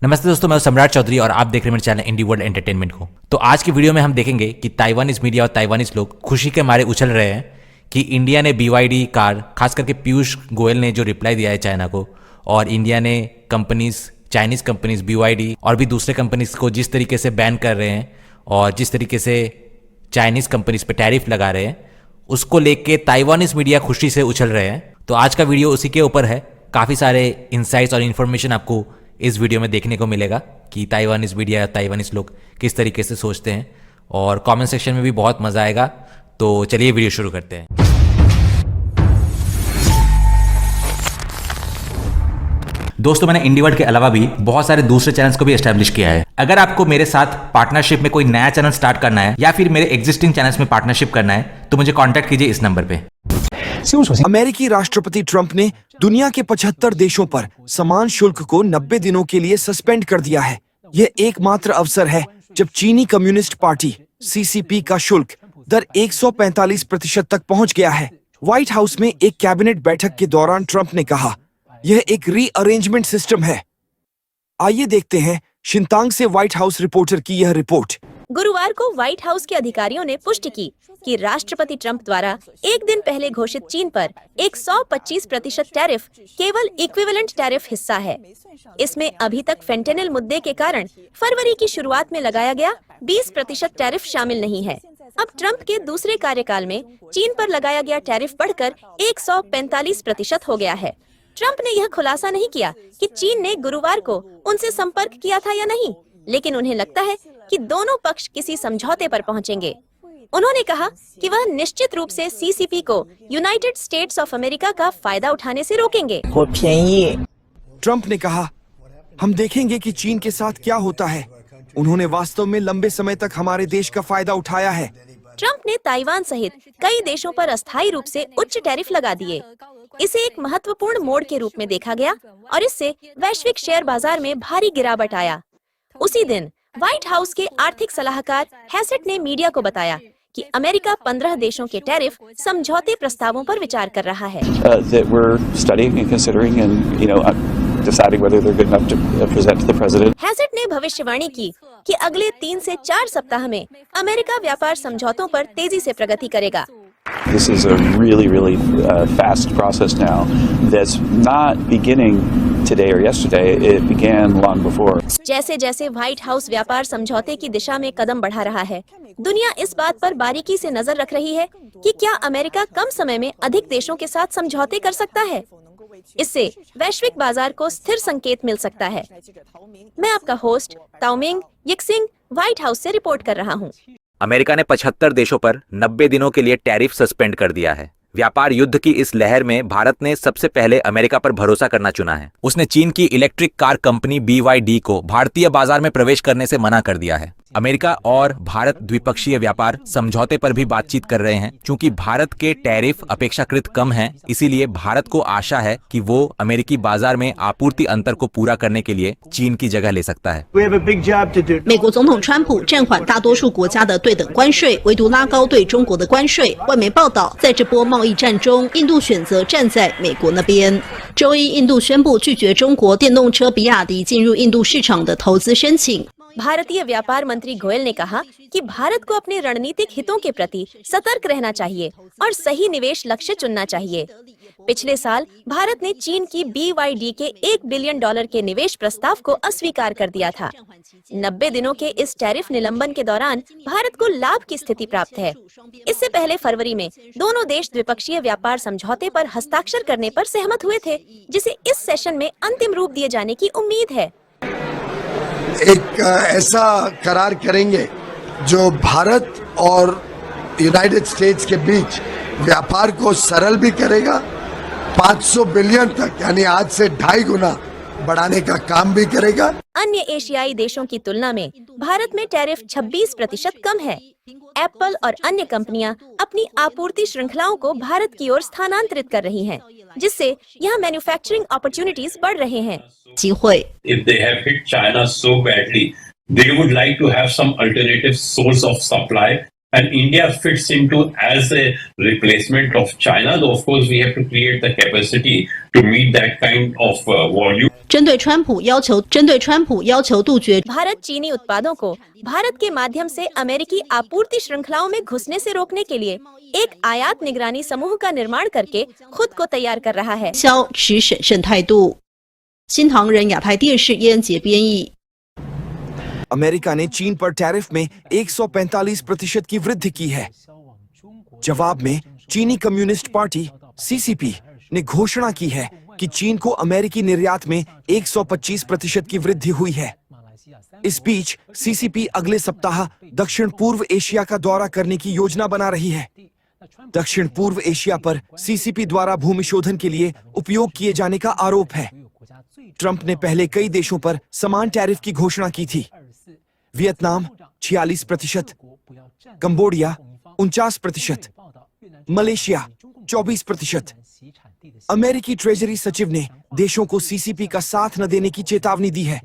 नमस्ते दोस्तों, मैं सम्राट चौधरी और आप देख रहे हैं मेरे चैनल इंडी वर्ल्ड एंटरटेनमेंट को। तो आज की वीडियो में हम देखेंगे कि ताइवानीज मीडिया और ताइवानीज लोग खुशी के मारे उछल रहे हैं कि इंडिया ने BYD कार, खास करके पीयूष गोयल ने जो रिप्लाई दिया है चाइना को, और इंडिया ने कंपनीज, चाइनीज कंपनीज BYD और भी दूसरे कंपनीज को जिस तरीके से बैन कर रहे हैं और जिस तरीके से चाइनीज कंपनीज पे टैरिफ लगा रहे हैं, उसको लेके ताइवानीज मीडिया खुशी से उछल रहे हैं। तो आज का वीडियो उसी के ऊपर है। काफ़ी सारे इंसाइट्स और इन्फॉर्मेशन आपको इस वीडियो में देखने को मिलेगा कि ताइवानीज मीडिया या ताइवानीज लोग किस तरीके से सोचते हैं, और कमेंट सेक्शन में भी बहुत मज़ा आएगा। तो चलिए वीडियो शुरू करते हैं। दोस्तों, मैंने इंडी वर्ल्ड के अलावा भी बहुत सारे दूसरे चैनल्स को भी एस्टैब्लिश किया है। अगर आपको मेरे साथ पार्टनरशिप में कोई नया चैनल स्टार्ट करना है या फिर मेरे एग्जिस्टिंग चैनल्स में पार्टनरशिप करना है तो मुझे कॉन्टैक्ट कीजिए इस नंबर पे। अमेरिकी राष्ट्रपति ट्रंप ने दुनिया के 75 देशों पर समान शुल्क को 90 दिनों के लिए सस्पेंड कर दिया है। यह एकमात्र अवसर है जब चीनी कम्युनिस्ट पार्टी CCP का शुल्क दर 145% तक पहुंच गया है। व्हाइट हाउस में एक कैबिनेट बैठक के दौरान ट्रंप ने कहा, यह एक रीअरेंजमेंट सिस्टम है। आइए देखते हैं शिंतांग से व्हाइट हाउस रिपोर्टर की यह रिपोर्ट। गुरुवार को व्हाइट हाउस के अधिकारियों ने पुष्टि की कि राष्ट्रपति ट्रंप द्वारा एक दिन पहले घोषित चीन पर 125% टैरिफ केवल इक्विवेलेंट टैरिफ हिस्सा है। इसमें अभी तक फेंटेनिल मुद्दे के कारण फरवरी की शुरुआत में लगाया गया 20% टैरिफ शामिल नहीं है। अब ट्रंप के दूसरे कार्यकाल में चीन पर लगाया गया टैरिफ बढ़कर 145% हो गया है। ट्रंप ने यह खुलासा नहीं किया कि चीन ने गुरुवार को उनसे संपर्क किया था या नहीं, लेकिन उन्हें लगता है कि दोनों पक्ष किसी समझौते पर पहुंचेंगे। उन्होंने कहा कि वह निश्चित रूप से CCP को यूनाइटेड स्टेट्स ऑफ अमेरिका का फायदा उठाने से रोकेंगे। ट्रंप ने कहा, हम देखेंगे कि चीन के साथ क्या होता है। उन्होंने वास्तव में लंबे समय तक हमारे देश का फायदा उठाया है। ट्रंप ने ताइवान सहित कई देशों पर अस्थायी रूप से उच्च टैरिफ लगा दिए। इसे एक महत्वपूर्ण मोड़ के रूप में देखा गया और इससे वैश्विक शेयर बाजार में भारी गिरावट आया। उसी दिन व्हाइट हाउस के आर्थिक सलाहकार हैसेट ने मीडिया को बताया कि अमेरिका 15 देशों के टैरिफ समझौते प्रस्तावों पर विचार कर रहा है। हैसेट ने भविष्यवाणी की कि अगले 3 से 4 सप्ताह में अमेरिका व्यापार समझौतों पर तेजी से प्रगति करेगा। This is a really fast process now that's not beginning today or yesterday. It began long before. जैसे जैसे व्हाइट हाउस व्यापार समझौते की दिशा में कदम बढ़ा रहा है, दुनिया इस बात पर बारीकी से नजर रख रही है कि क्या अमेरिका कम समय में अधिक देशों के साथ समझौते कर सकता है। इससे वैश्विक बाजार को स्थिर संकेत मिल सकता है। मैं आपका होस्ट ताओमिंग यिक्सिंग व्हाइट हाउस से रिपोर्ट कर रहा हूँ। अमेरिका ने 75 देशों पर 90 दिनों के लिए टैरिफ सस्पेंड कर दिया है। व्यापार युद्ध की इस लहर में भारत ने सबसे पहले अमेरिका पर भरोसा करना चुना है। उसने चीन की इलेक्ट्रिक कार कंपनी BYD को भारतीय बाजार में प्रवेश करने से मना कर दिया है। अमेरिका और भारत द्विपक्षीय व्यापार समझौते पर भी बातचीत कर रहे हैं। क्योंकि भारत के टैरिफ अपेक्षाकृत कम हैं, इसीलिए भारत को आशा है कि वो अमेरिकी बाजार में आपूर्ति अंतर को पूरा करने के लिए चीन की जगह ले सकता है। 美国总统川普暂缓大多数国家的对等关税，唯独拉高对中国的关税。外媒报道，在这波贸易战中，印度选择站在美国那边。周一，印度宣布拒绝中国电动车比亚迪进入印度市场的投资申请。 भारतीय व्यापार मंत्री गोयल ने कहा कि भारत को अपने रणनीतिक हितों के प्रति सतर्क रहना चाहिए और सही निवेश लक्ष्य चुनना चाहिए। पिछले साल भारत ने चीन की BYD के $1 बिलियन के निवेश प्रस्ताव को अस्वीकार कर दिया था। 90 दिनों के इस टैरिफ निलंबन के दौरान भारत को लाभ की स्थिति प्राप्त है। इससे पहले फरवरी में दोनों देश द्विपक्षीय व्यापार समझौते पर हस्ताक्षर करने पर सहमत हुए थे, जिसे इस सेशन में अंतिम रूप दिए जाने की उम्मीद है। एक ऐसा करार करेंगे जो भारत और यूनाइटेड स्टेट्स के बीच व्यापार को सरल भी करेगा, 500 बिलियन तक यानी आज से 2.5 गुना बढ़ाने का काम भी करेगा। अन्य एशियाई देशों की तुलना में भारत में टैरिफ 26% कम है। एप्पल और अन्य कंपनियां अपनी आपूर्ति श्रृंखलाओं को भारत की ओर स्थानांतरित कर रही हैं, जिससे यहाँ मैन्युफैक्चरिंग अपॉर्चुनिटीज बढ़ रहे हैं। If they have hit China so badly, they would like to have some alternative source of supply, and India fits into as a replacement of China. Though of course we have to create the capacity to meet that kind of volume. 针对川普要求杜绝 Bharat चीनी उत्पादों को भारत के माध्यम से अमेरिकी आपूर्ति श्रृंखलाओं में घुसने से रोकने के लिए एक आयात निगरानी समूह का निर्माण करके खुद को तैयार कर रहा है। 销持审慎态度。新唐人亚太电视叶恩杰编译。 अमेरिका ने चीन पर टैरिफ में 145% की वृद्धि की है। जवाब में चीनी कम्युनिस्ट पार्टी सीसीपी ने घोषणा की है कि चीन को अमेरिकी निर्यात में 125% की वृद्धि हुई है। इस बीच सीसीपी अगले सप्ताह दक्षिण पूर्व एशिया का दौरा करने की योजना बना रही है। दक्षिण पूर्व एशिया पर सीसीपी द्वारा भूमि शोधन के लिए उपयोग किए जाने का आरोप है। ट्रंप ने पहले कई देशों पर समान टैरिफ की घोषणा की थी। Vietnam 46%, Cambodia 49%, Malaysia 24%। अमेरिकी ट्रेजरी सचिव ने देशों को सीसीपी का साथ न देने की चेतावनी दी है।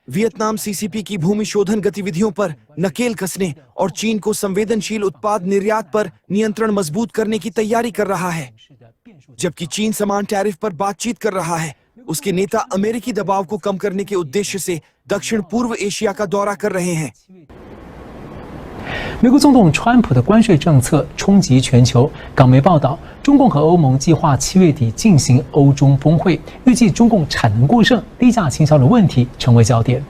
वियतनाम सीसीपी की भूमि शोधन गतिविधियों पर नकेल कसने और चीन को संवेदनशील उत्पाद निर्यात पर नियंत्रण मजबूत करने की तैयारी कर रहा है। जबकि चीन समान टैरिफ पर बातचीत कर रहा है, उसके नेता अमेरिकी दबाव को कम करने के उद्देश्य से दक्षिण पूर्व एशिया का दौरा कर रहे हैं। 美国总统川普的关税政策冲击全球。港媒报道，中共和欧盟计划7月底进行欧中峰会，预计中共产能过剩、低价倾销的问题成为焦点。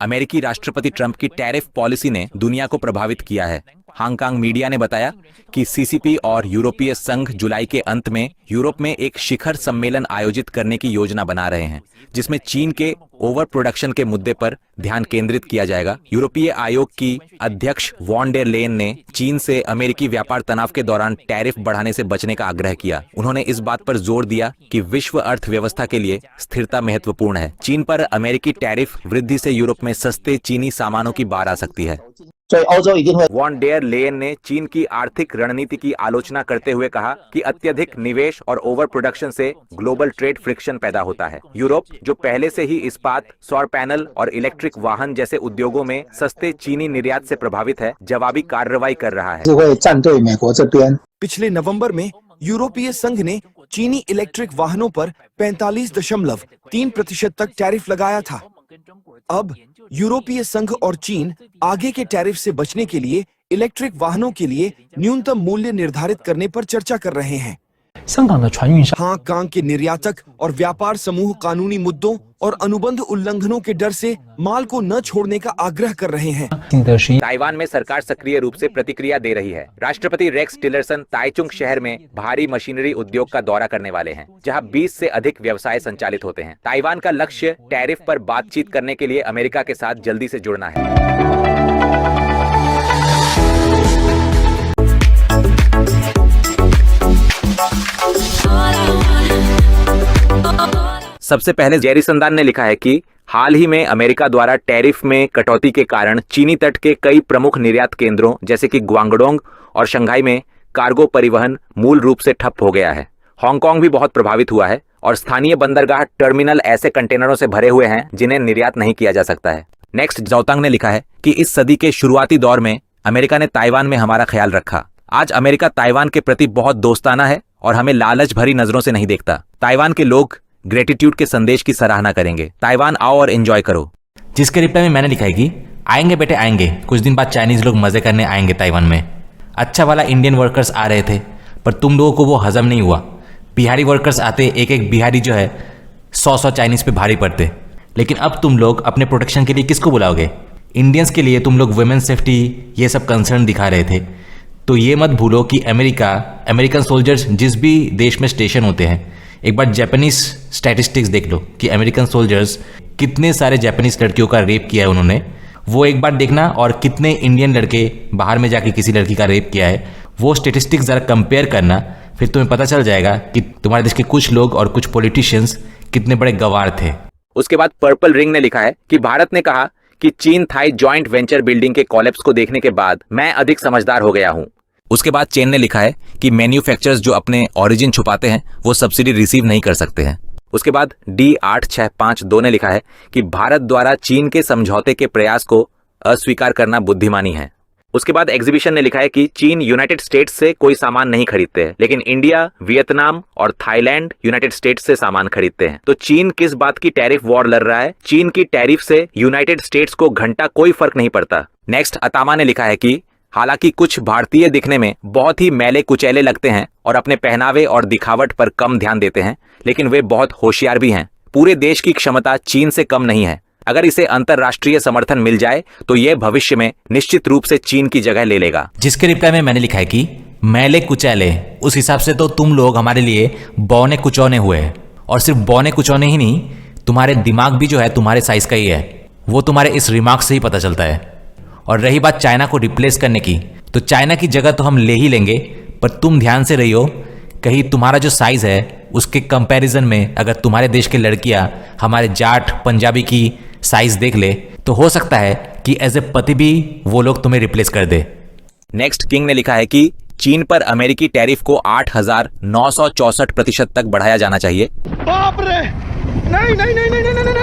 अमेरिकी राष्ट्रपति ट्रंप की टैरिफ पॉलिसी ने दुनिया को प्रभावित किया है। हांगकांग मीडिया ने बताया कि सीसीपी और यूरोपीय संघ जुलाई के अंत में यूरोप में एक शिखर सम्मेलन आयोजित करने की योजना बना रहे हैं, जिसमें चीन के ओवर प्रोडक्शन के मुद्दे पर ध्यान केंद्रित किया जाएगा। यूरोपीय आयोग की अध्यक्ष वॉन डेर लेयन ने चीन से अमेरिकी व्यापार तनाव के दौरान टैरिफ बढ़ाने से बचने का आग्रह किया। उन्होंने इस बात पर जोर दिया कि विश्व अर्थव्यवस्था के लिए स्थिरता महत्वपूर्ण है। चीन पर अमेरिकी टैरिफ वृद्धि से यूरोप में सस्ते चीनी सामानों की बाढ़ आ सकती है। वॉन डेर लेयन ने चीन की आर्थिक रणनीति की आलोचना करते हुए कहा कि अत्यधिक निवेश और ओवर प्रोडक्शन से ग्लोबल ट्रेड फ्रिक्शन पैदा होता है। यूरोप, जो पहले से ही इस्पात, सौर पैनल और इलेक्ट्रिक वाहन जैसे उद्योगों में सस्ते चीनी निर्यात से प्रभावित है, जवाबी कार्रवाई कर रहा है। पिछले नवंबर में यूरोपीय संघ ने चीनी इलेक्ट्रिक वाहनों पर 45.3% तक टैरिफ लगाया था। अब यूरोपीय संघ और चीन आगे के टैरिफ से बचने के लिए इलेक्ट्रिक वाहनों के लिए न्यूनतम मूल्य निर्धारित करने पर चर्चा कर रहे हैं। 香港的船运商 हांगकांग के निर्यातक और व्यापार समूह कानूनी मुद्दों और अनुबंध उल्लंघनों के डर से माल को न छोड़ने का आग्रह कर रहे हैं। 性的是 ताइवान में सरकार सक्रिय रूप से प्रतिक्रिया दे रही है। राष्ट्रपति रेक्स टिलरसन ताइचुंग शहर में भारी मशीनरी उद्योग का दौरा करने वाले हैं, जहां 20 से अधिक व्यवसाय संचालित होते हैं। ताइवान का लक्ष्य टैरिफ पर बातचीत करने के लिए अमेरिका के साथ जल्दी से जुड़ना है। सबसे पहले जेरी संदान ने लिखा है कि हाल ही में अमेरिका द्वारा टैरिफ में कटौती के कारण चीनी तट के कई प्रमुख निर्यात केंद्रों जैसे कि ग्वांगडोंग और शंघाई में कार्गो परिवहन मूल रूप से ठप हो गया है। हांगकांग भी बहुत प्रभावित हुआ है और स्थानीय बंदरगाह टर्मिनल ऐसे कंटेनरों से भरे हुए हैं जिन्हें निर्यात नहीं किया जा सकता है। नेक्स्ट जोतांग ने लिखा है कि इस सदी के शुरुआती दौर में अमेरिका ने ताइवान में हमारा ख्याल रखा। आज अमेरिका ताइवान के प्रति बहुत दोस्ताना है और हमें लालच भरी नजरों से नहीं देखता। ताइवान के लोग ग्रेटिट्यूड के संदेश की सराहना करेंगे। ताइवान आओ और एंजॉय करो। जिसके रिप्लाई में मैंने लिखा है कि आएंगे बेटे आएंगे, कुछ दिन बाद चाइनीज लोग मजे करने आएंगे ताइवान में। अच्छा वाला इंडियन वर्कर्स आ रहे थे पर तुम लोगों को वो हजम नहीं हुआ। बिहारी वर्कर्स आते, एक एक बिहारी जो है 100 चाइनीज पे भारी पड़ते। लेकिन अब तुम लोग अपने प्रोटेक्शन के लिए किसको बुलाओगे? इंडियंस के लिए तुम लोग वुमेन सेफ्टी ये सब कंसर्न दिखा रहे थे। तो ये मत भूलो कि अमेरिकन सोल्जर्स जिस भी देश में स्टेशन होते हैं, एक बार जापानीज स्टैटिस्टिक्स देख लो कि अमेरिकन सोल्जर्स कितने सारे जापानीज लड़कियों का रेप किया है उन्होंने, वो एक बार देखना। और कितने इंडियन लड़के बाहर में जाके किसी लड़की का रेप किया है, वो स्टैटिस्टिक्स ज़रा कंपेयर करना, फिर तुम्हें पता चल जाएगा कि तुम्हारे देश के कुछ लोग और कुछ पॉलिटिशियंस कितने बड़े गवार थे। उसके बाद पर्पल रिंग ने लिखा है कि भारत ने कहा कि चीन थाई जॉइंट वेंचर बिल्डिंग के कॉलेप्स को देखने के बाद मैं अधिक समझदार हो गया हूं। उसके बाद चेन ने लिखा है कि मैन्युफैक्चरर्स जो अपने ओरिजिन छुपाते हैं वो सब्सिडी रिसीव नहीं कर सकते हैं। उसके बाद D8652 ने लिखा है कि भारत द्वारा चीन के समझौते के प्रयास को अस्वीकार करना बुद्धिमानी है। उसके बाद एग्जीबिशन ने लिखा है कि चीन यूनाइटेड स्टेट्स से कोई सामान नहीं खरीदते हैं, लेकिन इंडिया, वियतनाम और थाईलैंड यूनाइटेड स्टेट्स से सामान खरीदते हैं। तो चीन किस बात की टैरिफ वॉर लड़ रहा है? चीन की टैरिफ से यूनाइटेड स्टेट्स को घंटा कोई फर्क नहीं पड़ता। नेक्स्ट अतामा ने लिखा है कि हालांकि कुछ भारतीय दिखने में बहुत ही मैले कुचैले लगते हैं और अपने पहनावे और दिखावट पर कम ध्यान देते हैं, लेकिन वे बहुत होशियार भी हैं। पूरे देश की क्षमता चीन से कम नहीं है। अगर इसे अंतरराष्ट्रीय समर्थन मिल जाए तो यह भविष्य में निश्चित रूप से चीन की जगह ले लेगा। जिसके रिप्लाई में मैंने लिखा है कि मैले कुचैले, उस हिसाब से तो तुम लोग हमारे लिए बौने कुचौने हुए हैं। और सिर्फ बौने कुचौने ही नहीं, तुम्हारे दिमाग भी जो है तुम्हारे साइज का ही है। वो तुम्हारे इस रिमार्क से ही पता चलता है। और रही बात चाइना को रिप्लेस करने की, तो चाइना की जगह तो हम ले ही लेंगे, पर तुम ध्यान से रहियो, कहीं तुम्हारा जो साइज है उसके कंपैरिजन में अगर तुम्हारे देश की लड़कियां हमारे जाट पंजाबी की साइज देख ले तो हो सकता है कि एज ए पति भी वो लोग तुम्हें रिप्लेस कर दे। नेक्स्ट किंग ने लिखा है कि चीन पर अमेरिकी टैरिफ को 8,964% तक बढ़ाया जाना चाहिए। बाप रे, नहीं नहीं नहीं नहीं नहीं नहीं।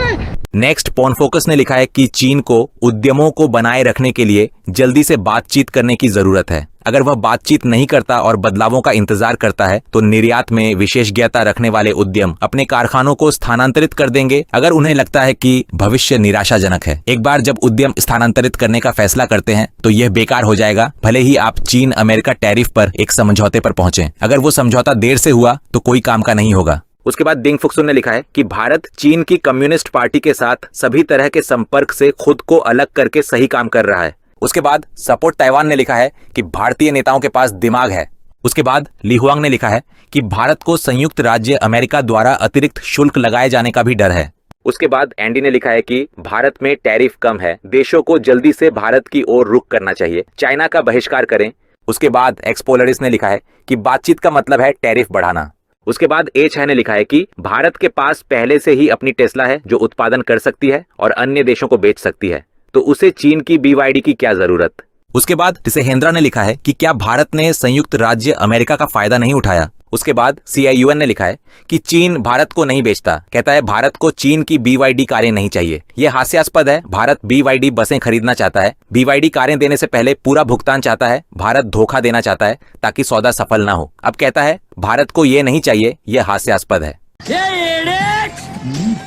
नेक्स्ट पॉन फोकस ने लिखा है कि चीन को उद्यमों को बनाए रखने के लिए जल्दी से बातचीत करने की जरूरत है। अगर वह बातचीत नहीं करता और बदलावों का इंतजार करता है तो निर्यात में विशेषज्ञता रखने वाले उद्यम अपने कारखानों को स्थानांतरित कर देंगे अगर उन्हें लगता है कि भविष्य निराशाजनक है। एक बार जब उद्यम स्थानांतरित करने का फैसला करते हैं तो यह बेकार हो जाएगा, भले ही आप चीन अमेरिका टैरिफ पर एक समझौते पर पहुंचे। अगर वो समझौता देर से हुआ तो कोई काम का नहीं होगा। उसके बाद डिंग फुक्सुन ने लिखा है कि भारत चीन की कम्युनिस्ट पार्टी के साथ सभी तरह के संपर्क से खुद को अलग करके सही काम कर रहा है। उसके बाद सपोर्ट ताइवान ने लिखा है कि भारतीय नेताओं के पास दिमाग है। उसके बाद ली हुआंग ने लिखा है कि भारत को संयुक्त राज्य अमेरिका द्वारा अतिरिक्त शुल्क लगाए जाने का भी डर है। उसके बाद एंडी ने लिखा है कि भारत में टैरिफ कम है, देशों को जल्दी से भारत की ओर रुख करना चाहिए, चाइना का बहिष्कार करें। उसके बाद एक्सपोलरिस ने लिखा है कि बातचीत का मतलब है टैरिफ बढ़ाना। उसके बाद एच है ने लिखा है कि भारत के पास पहले से ही अपनी टेस्ला है जो उत्पादन कर सकती है और अन्य देशों को बेच सकती है, तो उसे चीन की BYD की क्या जरूरत। उसके बाद तिसेहेंद्रा ने लिखा है कि क्या भारत ने संयुक्त राज्य अमेरिका का फायदा नहीं उठाया। उसके बाद CIUN ने लिखा है कि चीन भारत को नहीं बेचता, कहता है भारत को चीन की BYD कारें नहीं चाहिए। यह हास्यास्पद है। भारत BYD बसें खरीदना चाहता है, BYD कारें देने से पहले पूरा भुगतान चाहता है। भारत धोखा देना चाहता है ताकि सौदा सफल ना हो। अब कहता है भारत को यह नहीं चाहिए। यह हास्यास्पद है।